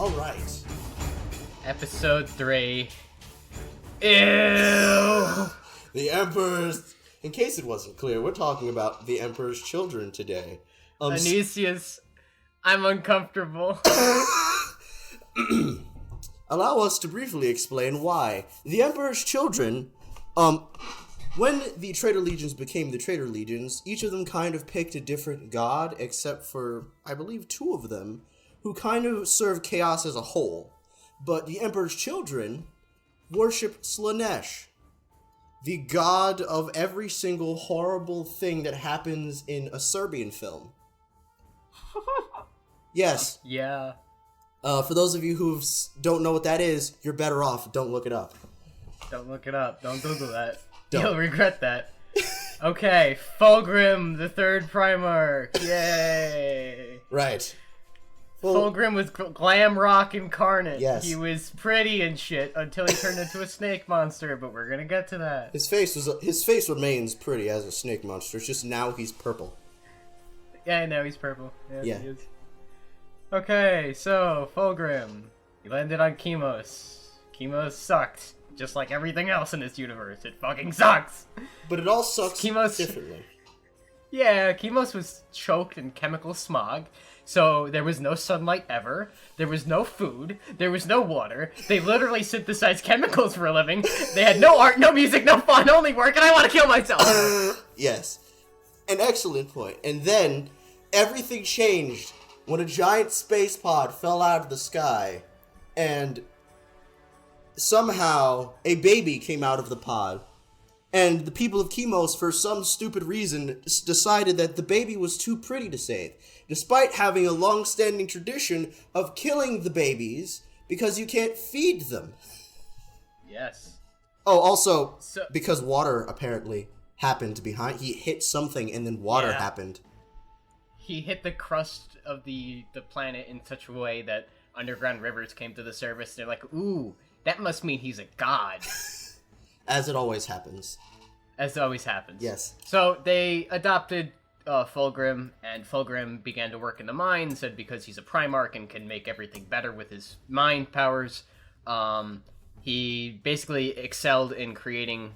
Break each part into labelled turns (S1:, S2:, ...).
S1: All right.
S2: Episode 3. Ew!
S1: The Emperor's... In case it wasn't clear, we're talking about the Emperor's children today.
S2: Anisius, I'm uncomfortable.
S1: Allow us to briefly explain why. The Emperor's children, when the Traitor Legions became the Traitor Legions, each of them kind of picked a different god, except for, I believe, 2 of them, who kind of serve chaos as a whole. But the Emperor's children worship Slanesh, the god of every single horrible thing that happens in a Serbian film. Yes.
S2: Yeah.
S1: For those of you who don't know what that is, you're better off. Don't look it up.
S2: Don't look it up. Don't Google that.
S1: Don't.
S2: You'll regret that. Okay, Fulgrim, the 3rd primarch. Yay!
S1: Right.
S2: Fulgrim was glam rock incarnate.
S1: Yes.
S2: He was pretty and shit until he turned into a snake monster, but we're gonna get to that.
S1: His face remains pretty as a snake monster. It's just now he's purple.
S2: Yeah, I know, he's purple.
S1: Yeah.
S2: He is. Okay, so, Fulgrim. He landed on Chemos. Chemos sucked. Just like everything else in this universe. It fucking sucks!
S1: But it all sucks
S2: Chemos...
S1: differently.
S2: Yeah, Chemos was choked in chemical smog, so there was no sunlight ever, there was no food, there was no water, they literally synthesized chemicals for a living, they had no art, no music, no fun, only work, and I want to kill myself!
S1: Yes. An excellent point. And then, everything changed when a giant space pod fell out of the sky, and somehow a baby came out of the pod. And the people of Chemos, for some stupid reason, decided that the baby was too pretty to save, despite having a long-standing tradition of killing the babies because you can't feed them.
S2: Yes.
S1: Oh, also, because water apparently happened behind. He hit something and then water happened.
S2: He hit the crust of the planet in such a way that underground rivers came to the surface. They're like, ooh, that must mean he's a god.
S1: As it always happens.
S2: As always happens.
S1: Yes.
S2: So they adopted Fulgrim, and Fulgrim began to work in the mines, and because he's a primarch and can make everything better with his mind powers, he basically excelled in creating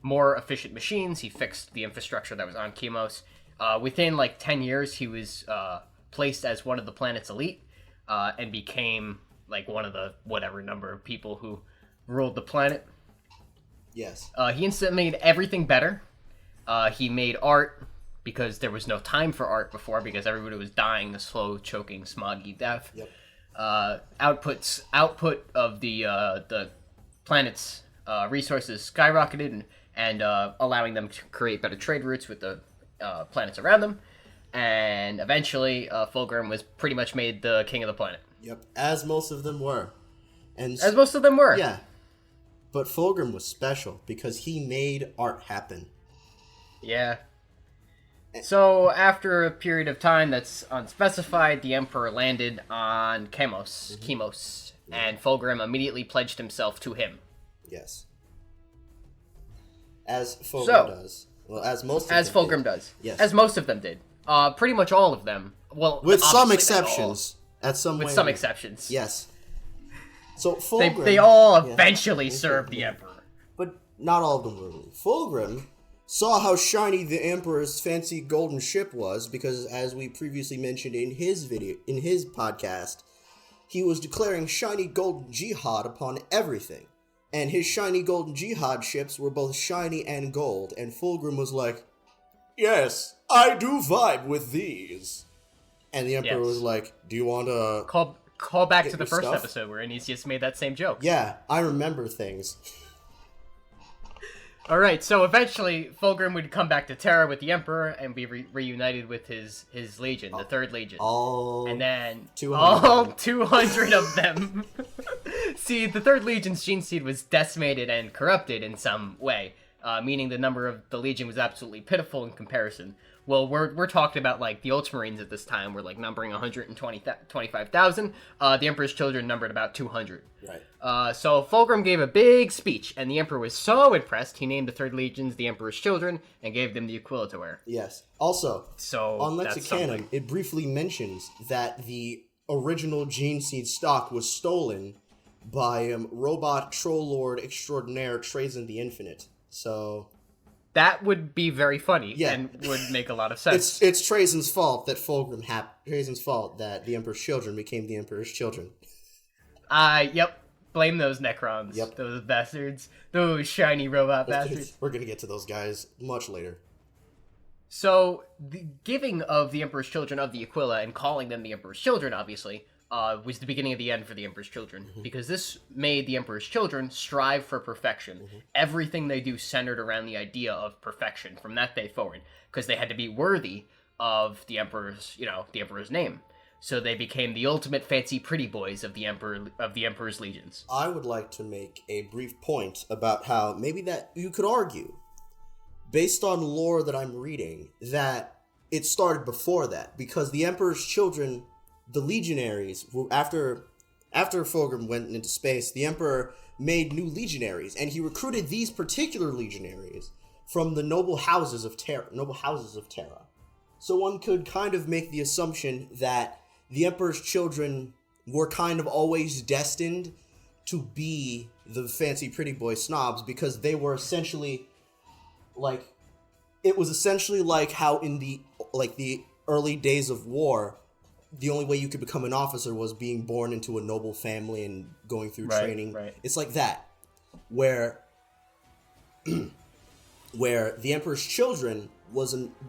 S2: more efficient machines. He fixed the infrastructure that was on Chemos. Within, 10 years, he was placed as one of the planet's elite, and became, one of the whatever number of people who ruled the planet.
S1: Yes.
S2: He instantly made everything better. He made art because there was no time for art before because everybody was dying the slow, choking, smoggy death.
S1: Yep.
S2: Output of the planet's resources skyrocketed and allowing them to create better trade routes with the planets around them. And eventually, Fulgrim was pretty much made the king of the planet.
S1: Yep. As most of them were.
S2: As most of them were.
S1: Yeah. But Fulgrim was special because he made art happen.
S2: Yeah. So, after a period of time that's unspecified, the Emperor landed on Chemos, and Fulgrim immediately pledged himself to him.
S1: Yes. As Fulgrim does. Well, as most of them
S2: Fulgrim does.
S1: Yes.
S2: As most of them did. Pretty much all of them. Well,
S1: with some exceptions.
S2: With some exceptions.
S1: Yes. So Fulgrim...
S2: They all eventually served the Emperor.
S1: But not all of them were. Fulgrim saw how shiny the Emperor's fancy golden ship was because, as we previously mentioned in his podcast, he was declaring shiny golden jihad upon everything. And his shiny golden jihad ships were both shiny and gold, and Fulgrim was like, yes, I do vibe with these. And the Emperor was like, do you want to...
S2: Call back to the first
S1: stuff?
S2: episode where Anisius made that same joke.
S1: Yeah, I remember things.
S2: Alright, so eventually Fulgrim would come back to Terra with the Emperor and be reunited with his legion, the 3rd Legion.
S1: All 200.
S2: All 200 of them. See, the 3rd Legion's gene seed was decimated and corrupted in some way, meaning the number of the Legion was absolutely pitiful in comparison. Well, we're talking about, the Ultramarines at this time were, numbering 125,000. The Emperor's children numbered about 200.
S1: Right.
S2: So Fulgrim gave a big speech, and the Emperor was so impressed, he named the 3rd Legions the Emperor's children, and gave them the Aquila to wear.
S1: Yes. Also,
S2: So
S1: on Lexicanum, it briefly mentions that the original gene seed stock was stolen by robot troll lord extraordinaire Trazen the Infinite. So
S2: that would be very funny,
S1: yeah,
S2: and would make a lot of sense.
S1: It's Trazen's fault that Trazen's fault that the Emperor's children became the Emperor's children.
S2: Yep. Blame those Necrons.
S1: Yep.
S2: Those bastards. Those shiny robot bastards.
S1: We're gonna get to those guys much later.
S2: So, the giving of the Emperor's Children of the Aquila and calling them the Emperor's Children, obviously, was the beginning of the end for the Emperor's Children. Because this made the Emperor's Children strive for perfection. Everything they do centered around the idea of perfection from that day forward. Because they had to be worthy of the Emperor's, the Emperor's name. So they became the ultimate fancy pretty boys of the Emperor's legions.
S1: I would like to make a brief point about how maybe that you could argue, based on lore that I'm reading, that it started before that, because the Emperor's children, the legionaries, after Fulgrim went into space, the Emperor made new legionaries, and he recruited these particular legionaries from the noble houses of Terra. So one could kind of make the assumption that the Emperor's children were kind of always destined to be the fancy pretty boy snobs, because they were essentially it was essentially like how in the early days of war, the only way you could become an officer was being born into a noble family and going through training.
S2: Right.
S1: It's like that, where the Emperor's children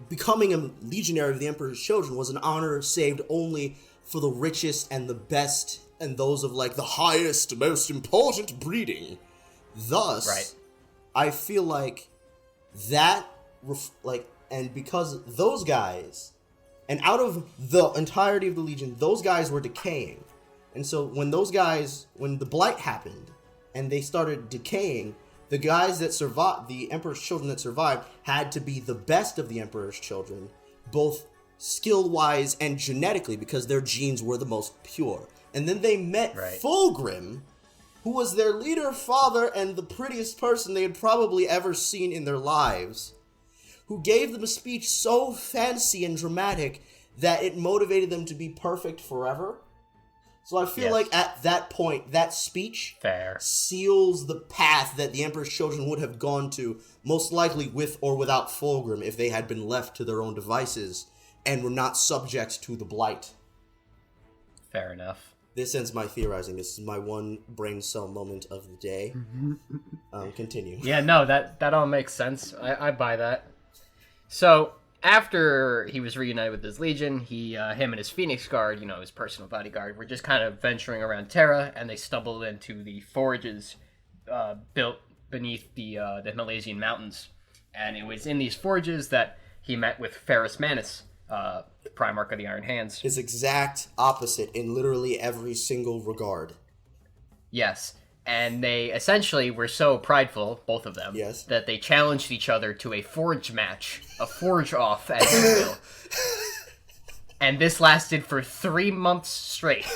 S1: becoming a legionary of the Emperor's children was an honor saved only for the richest and the best and those of the highest, most important breeding. Thus,
S2: right.
S1: I feel like that, and because those guys, and out of the entirety of the Legion, those guys were decaying. And so when the Blight happened, and they started decaying, the guys that survived, the Emperor's children that survived, had to be the best of the Emperor's children, both skill-wise and genetically, because their genes were the most pure. And then they met Fulgrim, who was their leader, father, and the prettiest person they had probably ever seen in their lives, who gave them a speech so fancy and dramatic that it motivated them to be perfect forever. So I feel like at that point, that speech seals the path that the Emperor's children would have gone to, most likely with or without Fulgrim, if they had been left to their own devices and were not subject to the Blight.
S2: Fair enough.
S1: This ends my theorizing. This is my one brain cell moment of the day. Continue.
S2: Yeah, no, that all makes sense. I buy that. So, after he was reunited with his legion, him and his Phoenix Guard, his personal bodyguard, were just kind of venturing around Terra, and they stumbled into the forges built beneath the Milesian mountains. And it was in these forges that he met with Ferrus Manus, the Primarch of the Iron Hands.
S1: His exact opposite in literally every single regard.
S2: Yes. And they essentially were so prideful, both of them, that they challenged each other to a forge match, a forge off, as you will. And this lasted for 3 months straight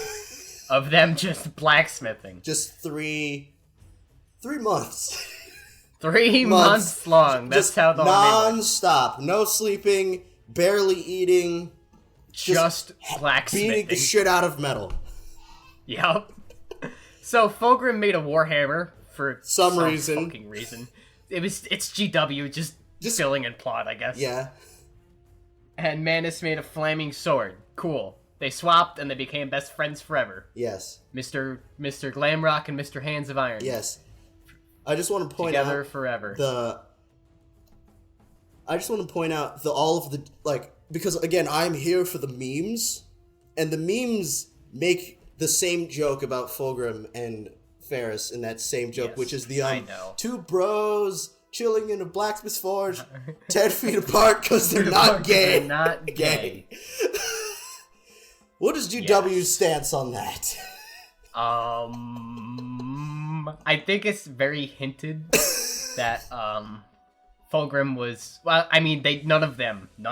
S2: of them just blacksmithing.
S1: Just three months.
S2: 3 months long. That's how the
S1: non-stop. No sleeping, barely eating.
S2: Just blacksmithing.
S1: Beating the shit out of metal.
S2: Yep. So Fulgrim made a warhammer for some
S1: reason.
S2: Fucking reason. It's GW just filling in plot, I guess.
S1: Yeah.
S2: And Manus made a flaming sword. Cool. They swapped and they became best friends forever.
S1: Yes.
S2: Mr. Glamrock and Mr. Hands of Iron.
S1: Yes. I just want to point out
S2: together forever.
S1: Because again, I'm here for the memes, and the memes make the same joke about Fulgrim and Ferrus in that same joke, which is the two bros chilling in a blacksmith's forge, 10 feet apart because they're not gay.
S2: They're not gay.
S1: What is GW's stance on that?
S2: I think it's very hinted that Fulgrim was, none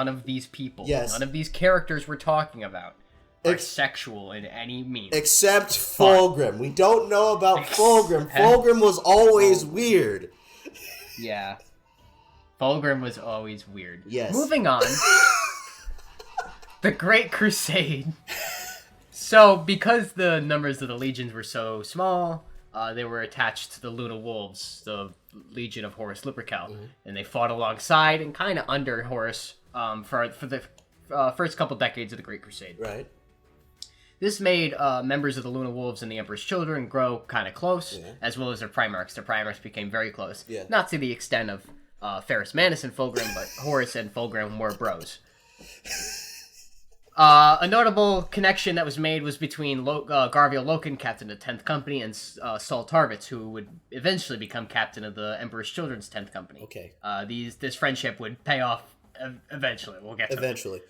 S2: of these people, none of these characters we're talking about are sexual in any means.
S1: Except Fulgrim. We don't know about Fulgrim. Fulgrim was always weird.
S2: Yeah. Fulgrim was always weird.
S1: Yes.
S2: Moving on. The Great Crusade. So, because the numbers of the legions were so small, they were attached to the Luna Wolves, the Legion of Horus Lupercal, and they fought alongside and kind of under Horus for the first couple decades of the Great Crusade.
S1: Right.
S2: This made members of the Luna Wolves and the Emperor's Children grow kind of close, as well as their primarchs. Their primarchs became very close. Yeah. Not to the extent of Ferrus Manus and Fulgrim, but Horus and Fulgrim were bros. A notable connection that was made was between Garviel Loken, captain of the 10th Company, and Saul Tarvitz, who would eventually become captain of the Emperor's Children's 10th Company.
S1: Okay.
S2: This friendship would pay off eventually. We'll get to
S1: eventually.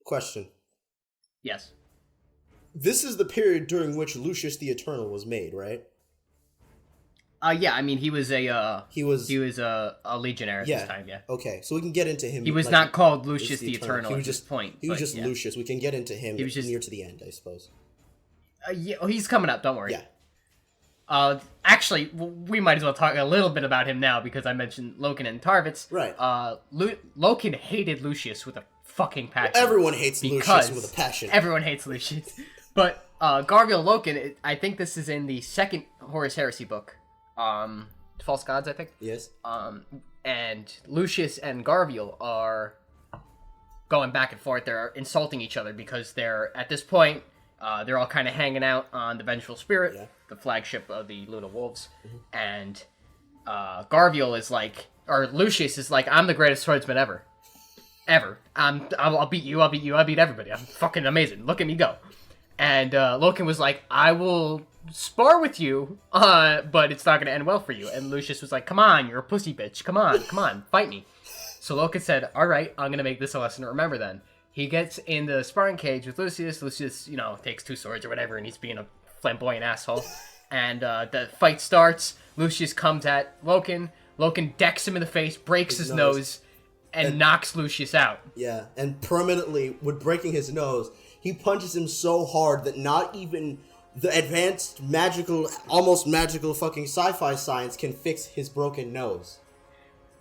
S1: Question.
S2: Yes.
S1: This is the period during which Lucius the Eternal was made, right?
S2: Yeah, I mean, he was a legionnaire at this time, yeah.
S1: Okay, so we can get into him.
S2: He was not called Lucius the Eternal at this point.
S1: He was just Lucius. We can get into him near to the end, I suppose.
S2: Yeah, he's coming up, don't worry.
S1: Yeah.
S2: Actually, we might as well talk a little bit about him now, because I mentioned Loken and Tarvitz.
S1: Right.
S2: Loken hated Lucius with a fucking passion.
S1: Well, everyone hates Lucius with a passion.
S2: Everyone hates Lucius. But Garviel Loken, I think this is in the second Horus Heresy book. False Gods, I think.
S1: Yes.
S2: And Lucius and Garviel are going back and forth. They're insulting each other because they're, at this point, they're all kind of hanging out on the Vengeful Spirit, the flagship of the Luna Wolves. And Garviel is like, or Lucius is like, I'm the greatest swordsman ever. I'll beat you, I'll beat everybody. I'm fucking amazing. Look at me go. And Loken was like, I will spar with you, but it's not going to end well for you. And Lucius was like, come on, you're a pussy bitch. Come on, fight me. So Loken said, all right, I'm going to make this a lesson to remember then. He gets in the sparring cage with Lucius. Lucius, takes 2 swords or whatever, and he's being a flamboyant asshole. And the fight starts. Lucius comes at Loken. Loken decks him in the face, breaks his nose, and knocks Lucius out.
S1: Yeah, and permanently, with breaking his nose, he punches him so hard that not even the advanced almost magical fucking sci-fi science can fix his broken nose.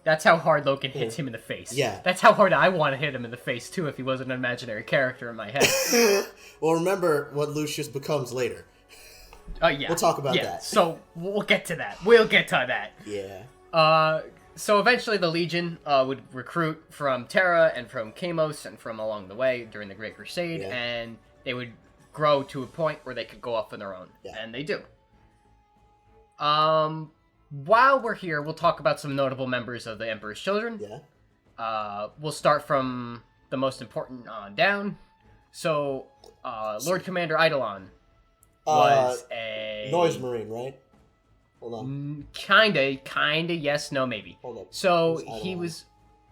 S2: That's how hard Loken hits him in the face.
S1: Yeah.
S2: That's how hard I want to hit him in the face, too, if he was an imaginary character in my head.
S1: Well, remember what Lucius becomes later.
S2: Yeah.
S1: We'll talk about that.
S2: So, we'll get to that.
S1: Yeah.
S2: So eventually the Legion would recruit from Terra and from Kamos and from along the way during the Great Crusade, and they would grow to a point where they could go off on their own, and they do. While we're here, we'll talk about some notable members of the Emperor's Children.
S1: Yeah.
S2: We'll start from the most important on down. So, Lord Commander Eidolon was a
S1: Noise Marine, right? Hold on.
S2: Kinda, yes, no, maybe.
S1: Hold up.
S2: So he was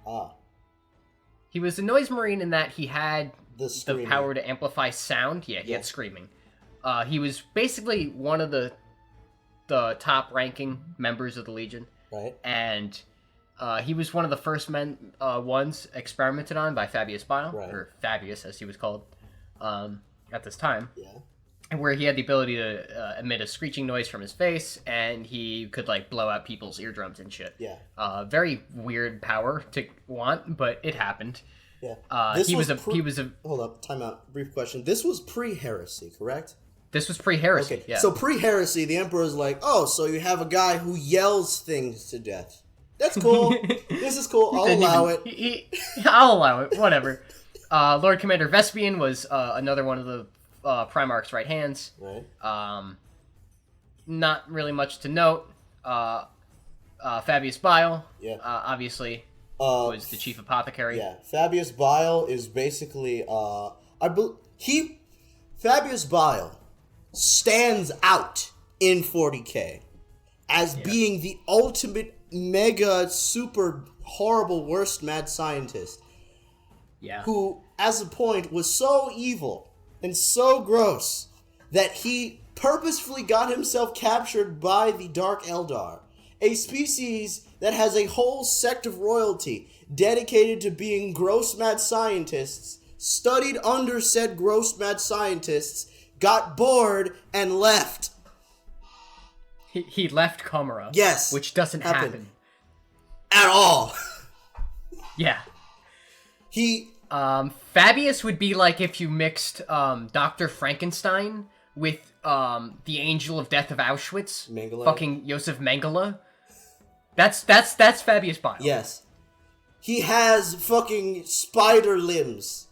S2: a noise marine in that he had the power to amplify sound. Yeah, he had screaming. He was basically one of the top-ranking members of the Legion.
S1: Right.
S2: And he was one of the first ones experimented on by Fabius Bile, or Fabius as he was called at this time.
S1: Yeah.
S2: Where he had the ability to emit a screeching noise from his face, and he could blow out people's eardrums and shit.
S1: Yeah.
S2: Very weird power to want, but it happened.
S1: Yeah.
S2: He was a.
S1: Hold up, time out. Brief question. This was pre-heresy, correct?
S2: This was pre-heresy.
S1: Okay.
S2: Yeah.
S1: So pre-heresy, the Emperor's like, oh, so you have a guy who yells things to death. That's cool. This is cool. I'll allow it.
S2: I'll allow it. Whatever. Lord Commander Vespian was another one of the Primarch's right hands.
S1: Right.
S2: Not really much to note. Fabius Bile, obviously, was the chief apothecary.
S1: Yeah, Fabius Bile is basically Fabius Bile stands out in 40K as being the ultimate mega super horrible worst mad scientist.
S2: Yeah.
S1: Who, as a point, was so evil and so gross that he purposefully got himself captured by the Dark Eldar, a species that has a whole sect of royalty dedicated to being gross mad scientists, studied under said gross mad scientists, got bored, and left.
S2: He left Comora.
S1: Yes.
S2: Which doesn't happen.
S1: At all.
S2: Yeah.
S1: He
S2: Fabius would be like if you mixed Dr. Frankenstein with the Angel of Death of Auschwitz,
S1: Mengele?
S2: fucking Josef Mengele. That's Fabius Bile.
S1: Yes. He has fucking spider limbs.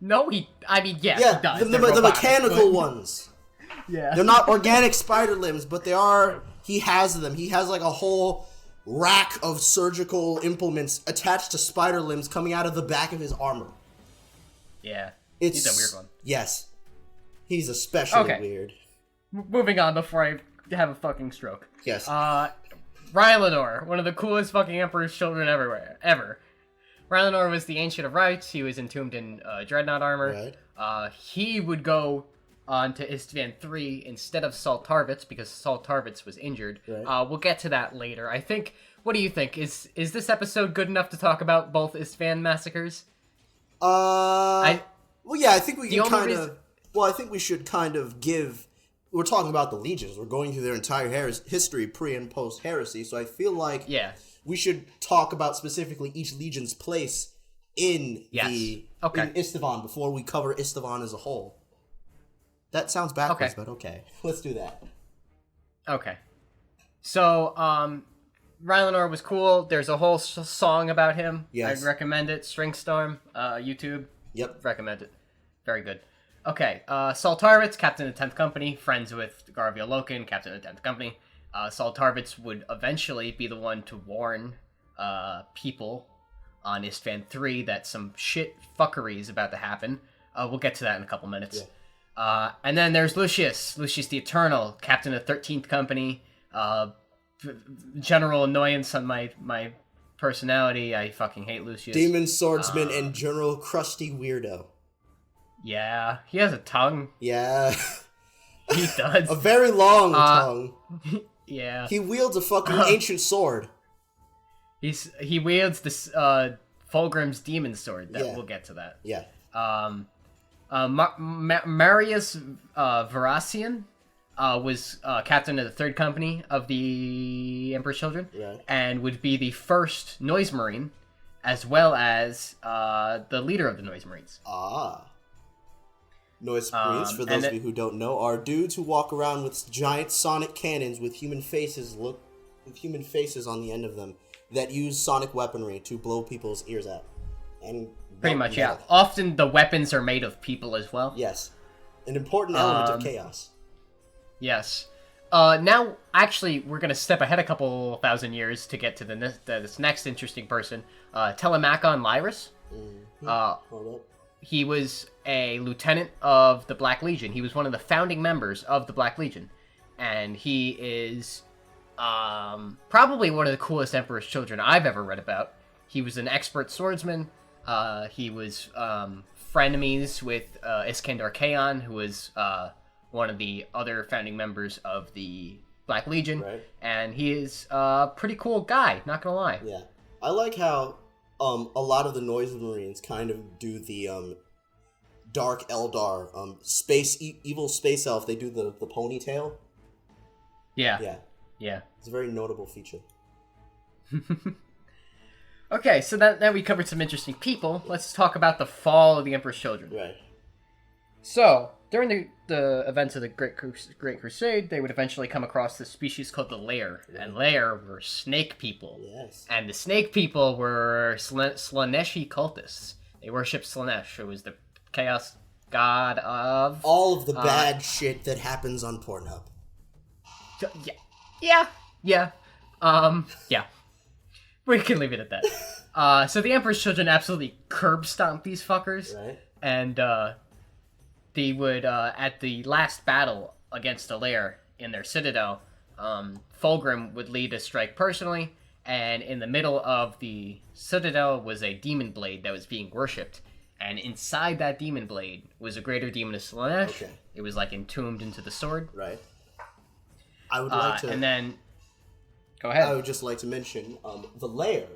S2: No, yes, he does.
S1: The
S2: They're robotic,
S1: mechanical
S2: but-
S1: ones.
S2: Yeah.
S1: They're not organic spider limbs, but they are. He has them. He has like a whole rack of surgical implements attached to spider limbs coming out of the back of his armor.
S2: Yeah.
S1: He's
S2: a weird one.
S1: Yes. He's especially
S2: Okay.
S1: weird.
S2: Moving on before I have a fucking stroke.
S1: Yes.
S2: Rylanor, one of the coolest fucking Emperor's children ever. Rylanor was the Ancient of Rites. He was entombed in Dreadnought armor.
S1: Right.
S2: He would go on to Istvan 3 instead of Saul Tarvitz because Saul Tarvitz was injured.
S1: Right.
S2: We'll get to that later. I think. What do you think? Is this episode good enough to talk about both Istvan massacres?
S1: Well, yeah, I think we
S2: The
S1: can
S2: only
S1: kind
S2: reason-
S1: of. Well, I think we should kind of give. We're talking about the legions. We're going through their entire history, pre and post heresy. So I feel like
S2: Yeah.
S1: we should talk about specifically each legion's place in
S2: Yes.
S1: in
S2: Okay.
S1: Istvan before we cover Istvan as a whole. That sounds backwards,
S2: Okay.
S1: but okay. Let's do that.
S2: Okay. So, Rylanor was cool. There's a whole song about him.
S1: Yes.
S2: I'd recommend it. Stringstorm, YouTube.
S1: Yep.
S2: Recommend it. Very good. Okay, Saul Tarvitz, Captain of the 10th Company, friends with Garvia Loken, Captain of the 10th Company. Saul Tarvitz would eventually be the one to warn people on Istvan 3 that some shit fuckery is about to happen. We'll get to that in a couple minutes.
S1: Yeah.
S2: And then there's Lucius the Eternal, Captain of the 13th Company, general annoyance on my personality. I fucking hate Lucius.
S1: Demon swordsman and general crusty weirdo.
S2: Yeah, he has a tongue.
S1: Yeah.
S2: He does.
S1: A very long tongue.
S2: Yeah.
S1: He wields a fucking ancient sword.
S2: He wields this Fulgrim's demon sword.
S1: Yeah.
S2: We'll get to that.
S1: Yeah.
S2: Marius Veracian was captain of the 3rd Company of the Emperor's Children,
S1: Right.
S2: and would be the first Noise Marine, as well as the leader of the Noise Marines.
S1: Noise Marines, for those
S2: and
S1: of you who don't know, are dudes who walk around with giant sonic cannons with human faces on the end of them that use sonic weaponry to blow people's ears out. And
S2: Pretty much, yeah. Often the weapons are made of people as well.
S1: Yes. An important element of chaos.
S2: Yes. Now, actually, we're going to step ahead a couple thousand years to get to this next interesting person. Telemachon Lyris.
S1: Hold up.
S2: He was a lieutenant of the Black Legion. He was one of the founding members of the Black Legion. And he is probably one of the coolest Emperor's Children I've ever read about. He was an expert swordsman. He was frenemies with Iskandar Kaon, who was one of the other founding members of the Black Legion.
S1: Right.
S2: And he is a pretty cool guy, not gonna lie.
S1: Yeah. I like how a lot of the Noise Marines kind of do the Dark Eldar evil space elf. They do the ponytail.
S2: Yeah.
S1: Yeah. It's a very notable feature.
S2: Okay, so now we covered some interesting people. Let's talk about the fall of the Emperor's Children.
S1: Right.
S2: So, during the events of the Great Crusade, they would eventually come across this species called the Lair.
S1: Yeah.
S2: And Lair were snake people.
S1: Yes.
S2: And the snake people were Slaneshi cultists. They worshipped Slanesh, who was the chaos god of...
S1: All of the bad shit that happens on Pornhub.
S2: Yeah. We can leave it at that. So the Emperor's Children absolutely curb stomped these fuckers.
S1: Right.
S2: And they would, at the last battle against the Lair in their citadel, Fulgrim would lead a strike personally, and in the middle of the citadel was a demon blade that was being worshipped. And inside that demon blade was a greater demon of Slanesh.
S1: Okay.
S2: It was like entombed into the sword.
S1: Right. I would like to...
S2: And then... Go ahead.
S1: I would just like to mention the Lair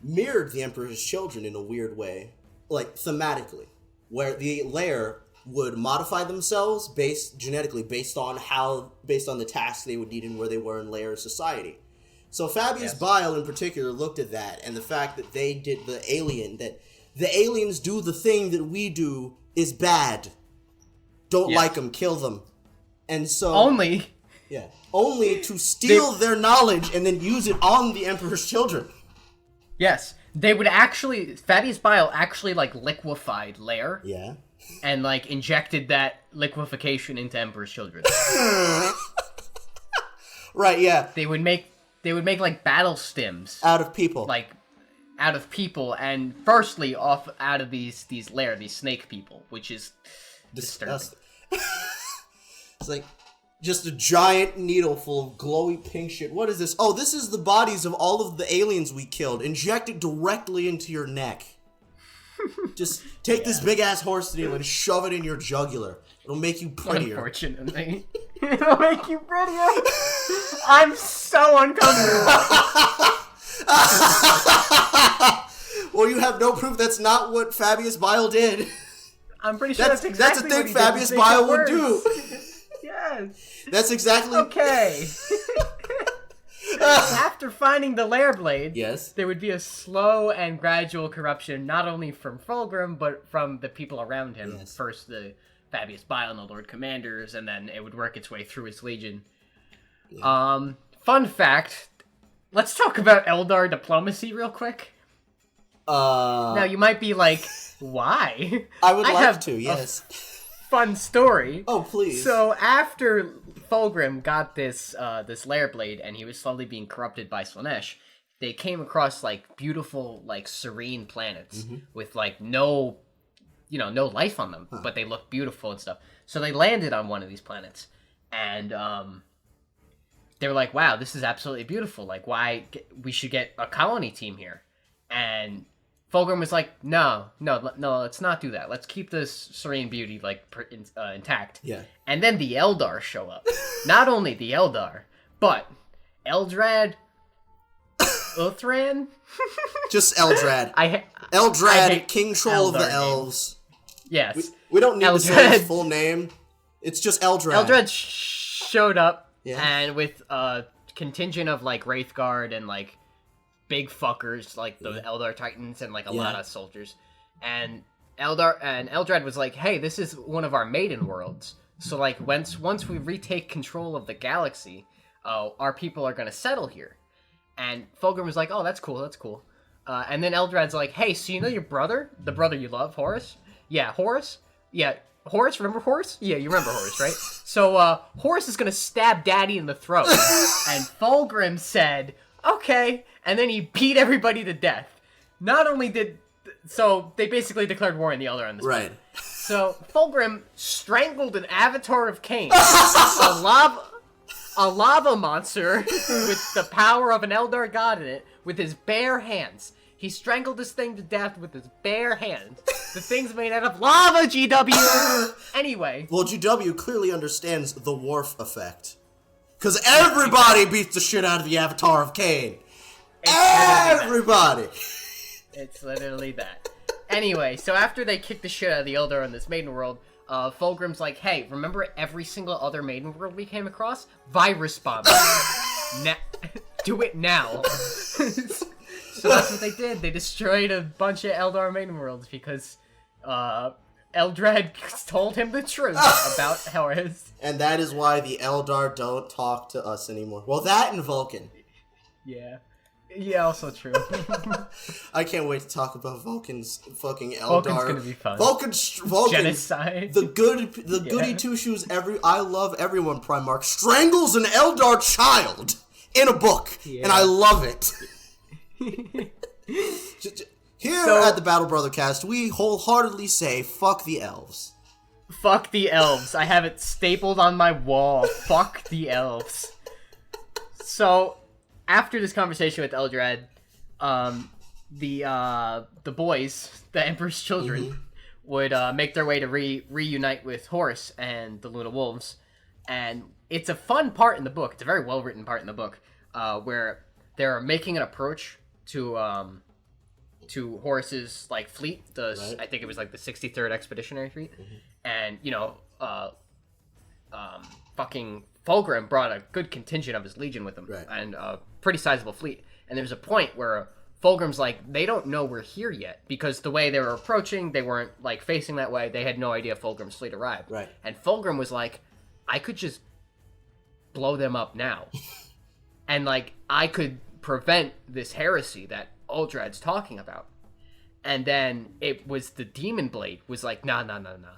S1: mirrored the Emperor's Children in a weird way, like thematically, where the Lair would modify themselves genetically based on the tasks they would need and where they were in Lair society. So Fabius Bile in particular looked at that and the fact that they did the alien, that the aliens do the thing that we do is bad. Don't like them, kill them. And so... Only to steal their knowledge and then use it on the Emperor's children.
S2: Yes. They would actually... Fabius Bile actually, like, liquefied Lair.
S1: Yeah.
S2: And, like, injected that liquefaction into Emperor's children.
S1: Right, yeah.
S2: They would make, like, battle stims.
S1: Out of people.
S2: Like, out of people, and firstly, out of these Lair, these snake people, which is disturbing.
S1: It's like... Just a giant needle full of glowy pink shit. What is this? Oh, this is the bodies of all of the aliens we killed. Inject it directly into your neck. Just take this big-ass horse needle and shove it in your jugular. It'll make you prettier.
S2: Unfortunately. It'll make you prettier. I'm so uncomfortable.
S1: Well, you have no proof that's not what Fabius Bile did.
S2: I'm pretty sure that's exactly
S1: what he did. That's a thing Fabius Bile would do.
S2: Yes.
S1: That's exactly...
S2: Okay. After finding the Lair Blade, there would be a slow and gradual corruption, not only from Fulgrim, but from the people around him. Yes. First, the Fabius Bile and the Lord Commanders, and then it would work its way through his legion. Yeah. Fun fact, let's talk about Eldar diplomacy real quick. Now, you might be like, why?
S1: I would like to, yes.
S2: Fun story.
S1: Oh, please.
S2: So after Fulgrim got this Lair Blade and he was slowly being corrupted by Slaanesh, they came across like beautiful, like serene planets with like no life on them, but they look beautiful and stuff. So they landed on one of these planets, and they were like, "Wow, this is absolutely beautiful. Like, we should get a colony team here." And Fulgrim was like, no, let's not do that. Let's keep this serene beauty, like, intact.
S1: Yeah.
S2: And then the Eldar show up. Not only the Eldar, but Eldrad, Uthran?
S1: Just Eldrad. Eldrad, King Troll of the Elves.
S2: Yes.
S1: We don't need to say his full name. It's just Eldrad.
S2: Eldrad showed up, and with a contingent of, like, Wraithguard and, like, big fuckers like the Eldar Titans and like a lot of soldiers, and Eldrad was like, "Hey, this is one of our maiden worlds. So like once we retake control of the galaxy, our people are gonna settle here." And Fulgrim was like, "Oh, that's cool. And then Eldrad's like, "Hey, so you know your brother, the brother you love, Horus? Yeah, Horus. Yeah, Horus. Remember Horus? Yeah, you remember Horus, right? So Horus is gonna stab Daddy in the throat." And Fulgrim said, "Okay," and then he beat everybody to death. Not only so they basically declared war on the Eldar on this point. So Fulgrim strangled an Avatar of Cain, a lava monster with the power of an Eldar god in it, with his bare hands. He strangled this thing to death with his bare hands. The thing's made out of lava, GW! Anyway.
S1: Well, GW clearly understands the Worf effect. Because everybody beats the shit out of the Avatar of Cain. Everybody!
S2: It's literally that. Anyway, so after they kick the shit out of the Eldar in this maiden world, Fulgrim's like, "Hey, remember every single other maiden world we came across? Virus bomb. Do it now." So that's what they did. They destroyed a bunch of Eldar maiden worlds because Eldrad told him the truth about Horus.
S1: And that is why the Eldar don't talk to us anymore. Well, that and Vulcan.
S2: Yeah. Yeah, also true.
S1: I can't wait to talk about Vulcan's fucking Eldar.
S2: Vulcan's gonna be fun.
S1: Vulcan
S2: genocide.
S1: The goody two shoes. I love everyone. Primarch strangles an Eldar child in a book, and I love it. Here at the Battle Brother Cast, we wholeheartedly say, "Fuck the elves."
S2: Fuck the elves. I have it stapled on my wall. Fuck the elves. So, after this conversation with Eldrad, the boys, the Emperor's children, would make their way to reunite with Horus and the Luna Wolves. And it's a fun part in the book. It's a very well-written part in the book, where they're making an approach to Horus's like fleet. I think it was like the 63rd Expeditionary Fleet, and fucking Fulgrim brought a good contingent of his legion with him, and a pretty sizable fleet. And there's a point where Fulgrim's like, they don't know we're here yet, because the way they were approaching, they weren't, like, facing that way. They had no idea Fulgrim's fleet arrived.
S1: Right.
S2: And Fulgrim was like, I could just blow them up now. And, like, I could prevent this heresy that Uldred's talking about. And then it was the Demon Blade was like, no.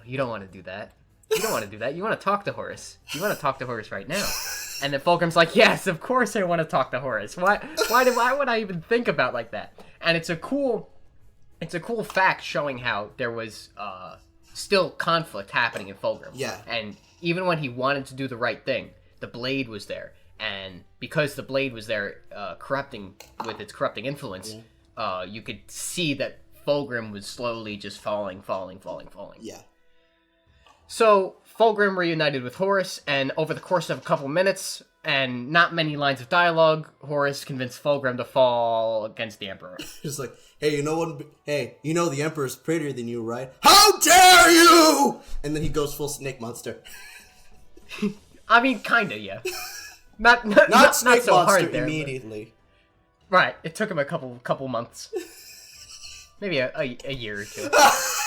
S2: You don't want to do that. You don't want to do that. You want to talk to Horus. You want to talk to Horus right now. And then Fulgrim's like, yes, of course I want to talk to Horus. Why would I even think about like that? And it's a cool fact showing how there was still conflict happening in Fulgrim.
S1: Yeah.
S2: And even when he wanted to do the right thing, the blade was there. And because the blade was there, corrupting with its corrupting influence, you could see that Fulgrim was slowly just falling.
S1: Yeah.
S2: So Fulgrim reunited with Horus, and over the course of a couple minutes and not many lines of dialogue, Horus convinced Fulgrim to fall against the Emperor.
S1: Just like, hey, you know what? Hey, you know the Emperor's prettier than you, right? How dare you! And then he goes full snake monster.
S2: I mean, kinda, yeah. Not
S1: snake
S2: so
S1: monster
S2: hard there,
S1: immediately.
S2: But... Right, it took him a couple months. Maybe a year or two.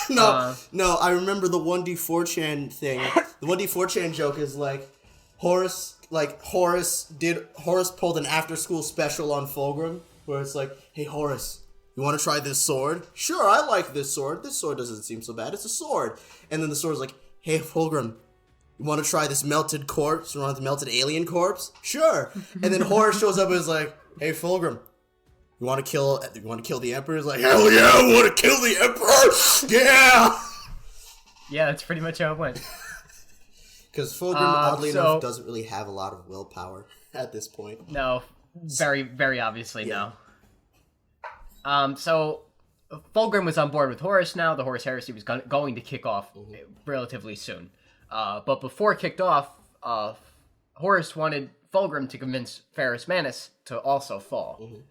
S1: No, I remember the 1D4chan thing. The 1D4chan joke is like, Horus pulled an after-school special on Fulgrim, where it's like, hey, Horus, you want to try this sword? Sure, I like this sword. This sword doesn't seem so bad. It's a sword. And then the sword's like, hey, Fulgrim, you want to try this melted corpse? You want the melted alien corpse? Sure. And then Horus shows up and is like, hey, Fulgrim, you want to kill the Emperor? He's like, hell yeah, I want to kill the Emperor! Yeah!
S2: Yeah, that's pretty much how it went.
S1: Because Fulgrim, oddly enough, doesn't really have a lot of willpower at this point.
S2: No, very, very obviously no. So Fulgrim was on board with Horus now. The Horus Heresy was going to kick off relatively soon. But before it kicked off, Horus wanted Fulgrim to convince Ferrus Manus to also fall.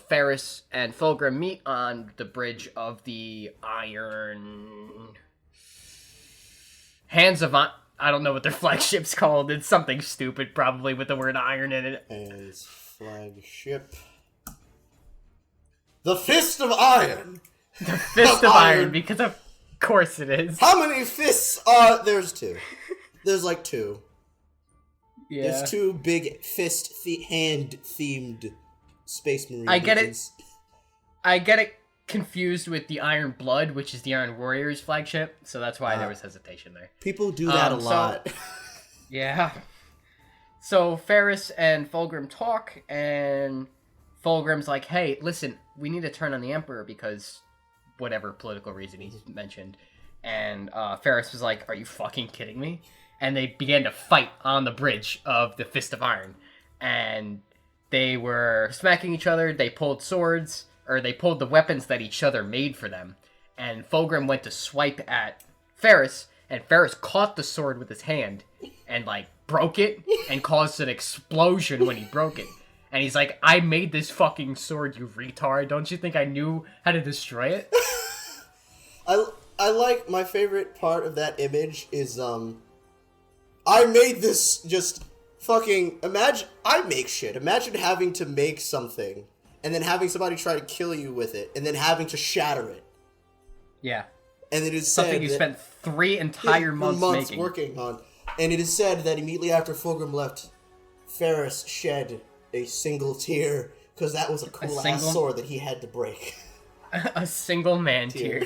S2: Ferrus and Fulgrim meet on the bridge of the Iron... Hands of... I don't know what their flagship's called. It's something stupid, probably, with the word iron in it.
S1: And flagship... The Fist of Iron!
S2: The Fist of Iron, because of course it is.
S1: How many fists are... There's two. There's like two.
S2: Yeah.
S1: There's two big hand-themed Space Marine
S2: I get
S1: legends.
S2: I get it confused with the Iron Blood, which is the Iron Warriors flagship, so that's why there was hesitation there.
S1: People do that a lot.
S2: Yeah. So Ferrus and Fulgrim talk, and Fulgrim's like, hey, listen, we need to turn on the Emperor because whatever political reason he's mentioned. And Ferrus was like, are you fucking kidding me? And they began to fight on the bridge of the Fist of Iron. And they were smacking each other, they pulled swords, or they pulled the weapons that each other made for them. And Fulgrim went to swipe at Ferrus, and Ferrus caught the sword with his hand and, like, broke it and caused an explosion when he broke it. And he's like, I made this fucking sword, you retard. Don't you think I knew how to destroy it?
S1: I like, my favorite part of that image is, I made this just fucking, I make shit. Imagine having to make something, and then having somebody try to kill you with it, and then having to shatter it.
S2: Yeah.
S1: And it is
S2: something you spent 3 entire months making.
S1: Working on. And it is said that immediately after Fulgrim left, Ferrus shed a single tear, because that was a cool-ass sword that he had to break.
S2: A single man tear.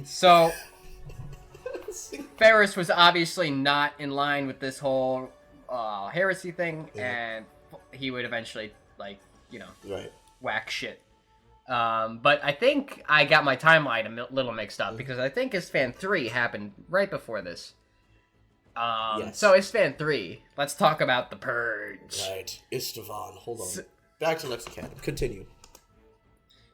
S1: So,
S2: Ferrus was obviously not in line with this whole heresy thing, and he would eventually, like, you know, whack shit. But I think I got my timeline a little mixed up, because I think Isstvan 3 happened right before this. So Isstvan 3, let's talk about the Purge.
S1: Right, Istvan, hold on. Back to Lexicon, continue.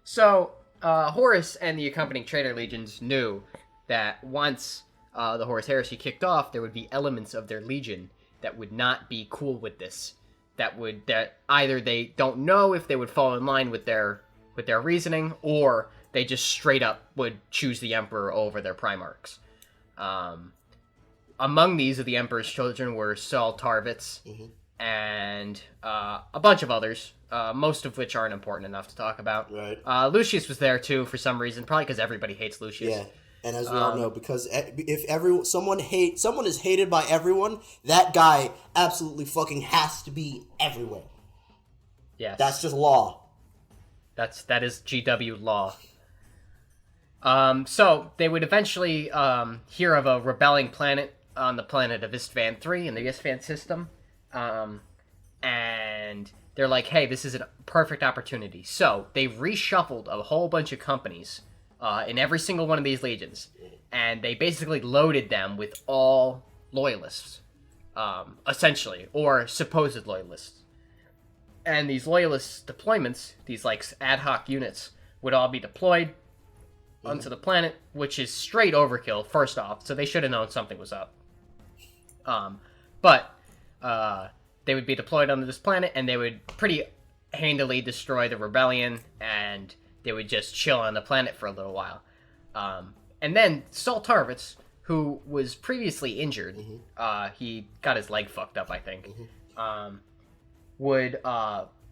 S2: So, Horus and the accompanying traitor legions knew that once the Horus Heresy kicked off, there would be elements of their legion that would not be cool with this. That either they don't know if they would fall in line with their reasoning, or they just straight up would choose the Emperor over their primarchs. Among these of the Emperor's children were Saul Tarvitz, and a bunch of others, most of which aren't important enough to talk about.
S1: Right.
S2: Lucius was there too for some reason, probably because everybody hates Lucius.
S1: Yeah, and as we all know, because if someone is hated by everyone, that guy absolutely fucking has to be everywhere.
S2: Yes.
S1: That's just law.
S2: That is GW law. So they would eventually hear of a rebelling planet on the planet of Istvan 3 in the Istvan system. And they're like, hey, this is a perfect opportunity. So they reshuffled a whole bunch of companies in every single one of these legions. And they basically loaded them with all loyalists, essentially, or supposed loyalists. And these loyalist deployments, these like ad hoc units, would all be deployed onto the planet, which is straight overkill, first off, so they should have known something was up. But they would be deployed onto this planet, and they would pretty handily destroy the rebellion, and they would just chill on the planet for a little while. And then Saul Tarvitz, who was previously injured, he got his leg fucked up, I think, would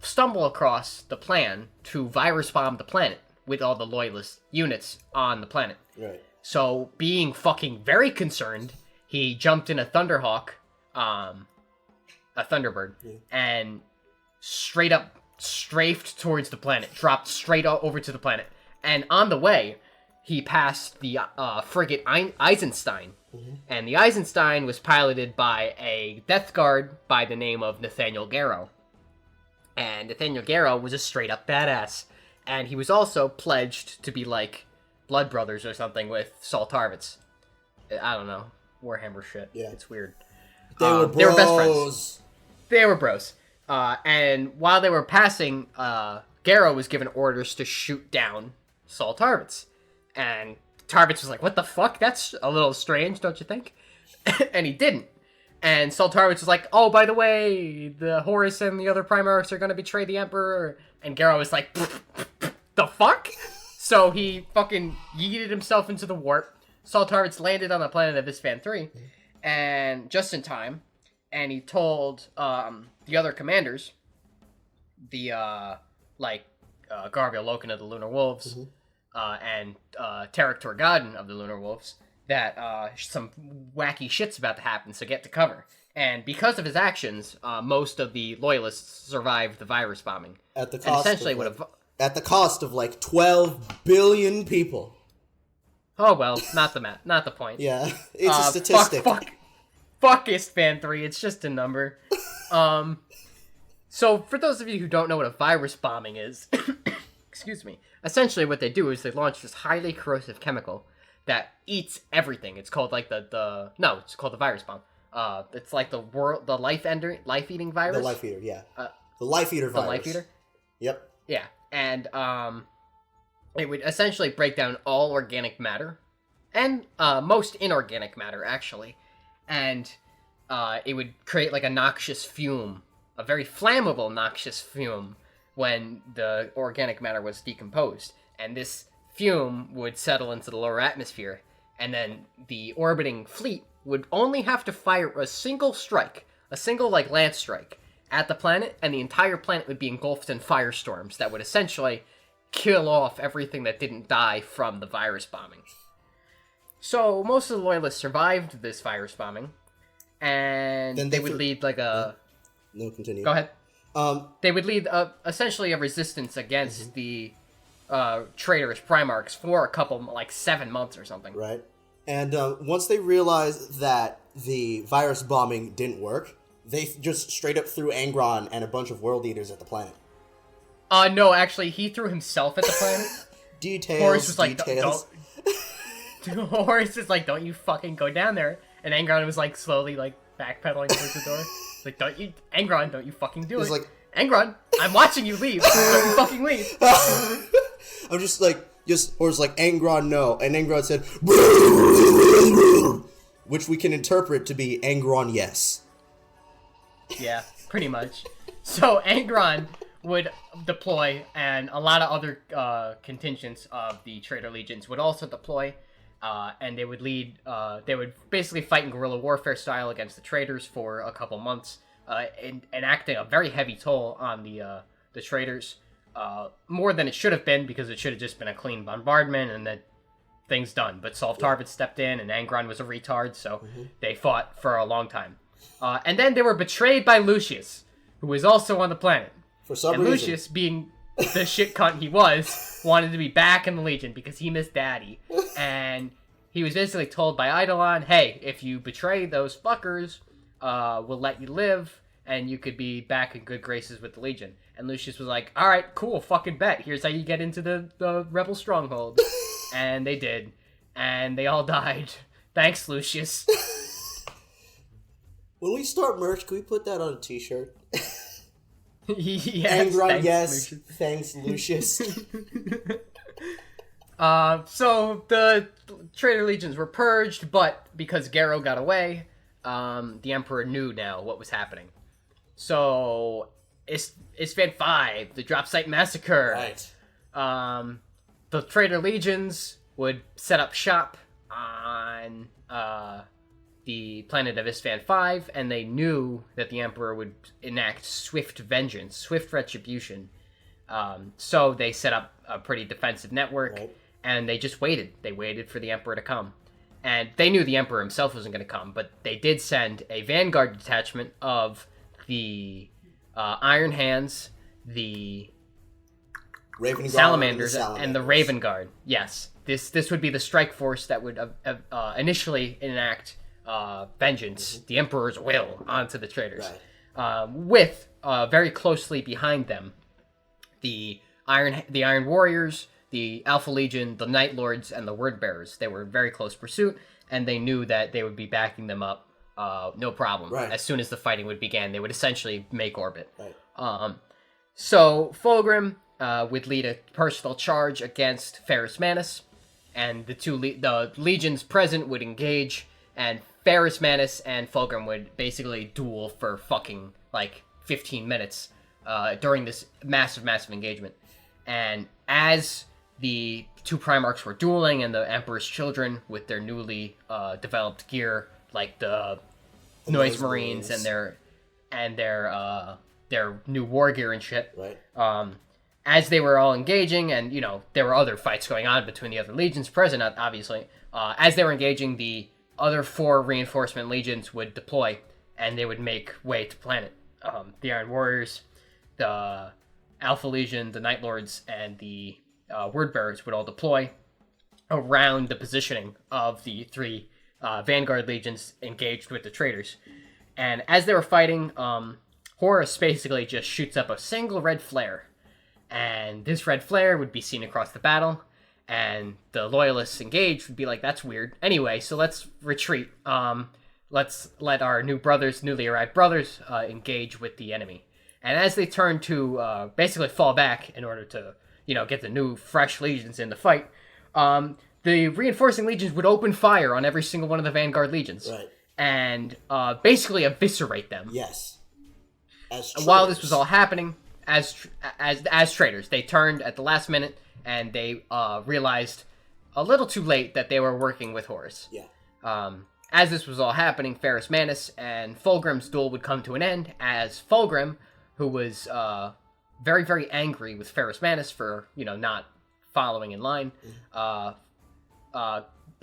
S2: stumble across the plan to virus bomb the planet with all the loyalist units on the planet.
S1: Right.
S2: So, being fucking very concerned, he jumped in a Thunderhawk, a Thunderbird, and straight up strafed towards the planet, dropped straight over to the planet. And on the way, he passed the frigate Eisenstein. And the Eisenstein was piloted by a Death Guard by the name of Nathaniel Garrow. And Nathaniel Garrow was a straight up badass. And he was also pledged to be like blood brothers or something with Saul Tarvitz. I don't know. Warhammer shit.
S1: Yeah.
S2: It's weird.
S1: They were bros.
S2: They were best friends. They were bros. And while they were passing, Garrow was given orders to shoot down Saul Tarvitz. And Tarvitz was like, what the fuck? That's a little strange, don't you think? And he didn't. And Saul Tarvitz was like, oh, by the way, the Horus and the other primarchs are going to betray the Emperor. And Garrow was like, the fuck? So he fucking yeeted himself into the warp. Saul Tarvitz landed on the planet of Istvan 3, and just in time, and he told the other commanders, the, Garville Loken of the Lunar Wolves, and Tarek Torgadon of the Lunar Wolves, that some wacky shit's about to happen, so get to cover. And because of his actions, most of the loyalists survived the virus bombing.
S1: At the cost of like 12 billion people.
S2: Oh well, not the point.
S1: Yeah, it's a statistic.
S2: Fuck Istvan 3, it's just a number. So for those of you who don't know what a virus bombing is, excuse me, essentially what they do is they launch this highly corrosive chemical that eats everything. It's called like it's called the virus bomb. It's like the life-eating virus.
S1: The life eater, yeah. The life eater virus.
S2: The life eater.
S1: Yep.
S2: Yeah, and it would essentially break down all organic matter, and most inorganic matter actually, and it would create like a noxious fume, a very flammable noxious fume when the organic matter was decomposed, and this fume would settle into the lower atmosphere, and then the orbiting fleet would only have to fire a single like lance strike at the planet, and the entire planet would be engulfed in firestorms that would essentially kill off everything that didn't die from the virus bombing. So most of the loyalists survived this virus bombing, and then they would lead like a...
S1: No, continue.
S2: Go ahead. They would lead essentially a resistance against the traitorous Primarchs for a couple, like 7 months or something.
S1: Right. And once they realized that the virus bombing didn't work, they just straight up threw Angron and a bunch of world eaters at the planet.
S2: No, actually, he threw himself at the planet.
S1: Details.
S2: Horus was like,
S1: details.
S2: Horus was like, don't you fucking go down there. And Angron was like slowly like backpedaling towards the door. Like, don't you fucking do it. Like, Angron, I'm watching you leave. Don't you fucking leave.
S1: I'm just Horus like, Angron, no. And Angron said, which we can interpret to be Angron, yes.
S2: Yeah, pretty much. So Angron would deploy, and a lot of other contingents of the traitor legions would also deploy, and they would lead. They would basically fight in guerrilla warfare style against the traitors for a couple months, enacting a very heavy toll on the traders, more than it should have been, because it should have just been a clean bombardment and then things done. But Solve Tarvitz stepped in, and Angron was a retard, so they fought for a long time. And then they were betrayed by Lucius, who was also on the planet.
S1: For some reason.
S2: Lucius, being the shit cunt he was, wanted to be back in the Legion because he missed Daddy. And he was basically told by Eidolon, hey, if you betray those fuckers, we'll let you live, and you could be back in good graces with the Legion. And Lucius was like, alright, cool, fucking bet. Here's how you get into the Rebel Stronghold. And they did. And they all died. Thanks, Lucius.
S1: When we start merch, can we put that on a t-shirt?
S2: Yes,
S1: Angron,
S2: thanks,
S1: yes.
S2: Lucius.
S1: Thanks, Lucius.
S2: So the traitor legions were purged, but because Garrow got away, the Emperor knew now what was happening. So, Isfan 5, the drop site massacre.
S1: Right.
S2: The traitor legions would set up shop on the planet of Isfan 5, and they knew that the Emperor would enact swift vengeance, swift retribution. So they set up a pretty defensive network,
S1: right.
S2: And they just waited. They waited for the Emperor to come. And they knew the Emperor himself wasn't going to come, but they did send a vanguard detachment of the Iron Hands, the
S1: Raven
S2: Salamanders, and the Raven Guard. Yes. This would be the strike force that would initially enact vengeance, the Emperor's will, onto the traitors.
S1: Right.
S2: With very closely behind them the Iron Warriors, the Alpha Legion, the Night Lords, and the Word Bearers. They were in very close pursuit, and they knew that they would be backing them up no problem.
S1: Right.
S2: As soon as the fighting would begin, they would essentially make orbit.
S1: Right.
S2: So Fulgrim would lead a personal charge against Ferrus Manus, and the legions present would engage, and Ferrus Manus and Fulgrim would basically duel for fucking, 15 minutes during this massive engagement. And as the two Primarchs were dueling, and the Emperor's children with their newly developed gear, like the Noise Marines and their new war gear and shit.
S1: Right.
S2: As they were all engaging, and there were other fights going on between the other legions present, obviously. As they were engaging, the other 4 reinforcement legions would deploy, and they would make way to planet. The Iron Warriors, the Alpha Legion, the Night Lords, and the Word Bearers would all deploy around the positioning of the 3 Vanguard legions engaged with the traitors. And as they were fighting, Horus basically just shoots up a single red flare. And this red flare would be seen across the battle, and the loyalists engaged would be like, that's weird. Anyway, so let's retreat. Let's let our newly arrived brothers engage with the enemy. And as they turn to basically fall back in order to, get the new, fresh legions in the fight, the reinforcing legions would open fire on every single one of the Vanguard legions.
S1: Right.
S2: And basically eviscerate them.
S1: Yes.
S2: While this was all happening, as traitors, they turned at the last minute, and they realized a little too late that they were working with Horus.
S1: Yeah.
S2: As this was all happening, Ferrus Manus and Fulgrim's duel would come to an end, as Fulgrim, who was very, very angry with Ferrus Manus for, not following in line,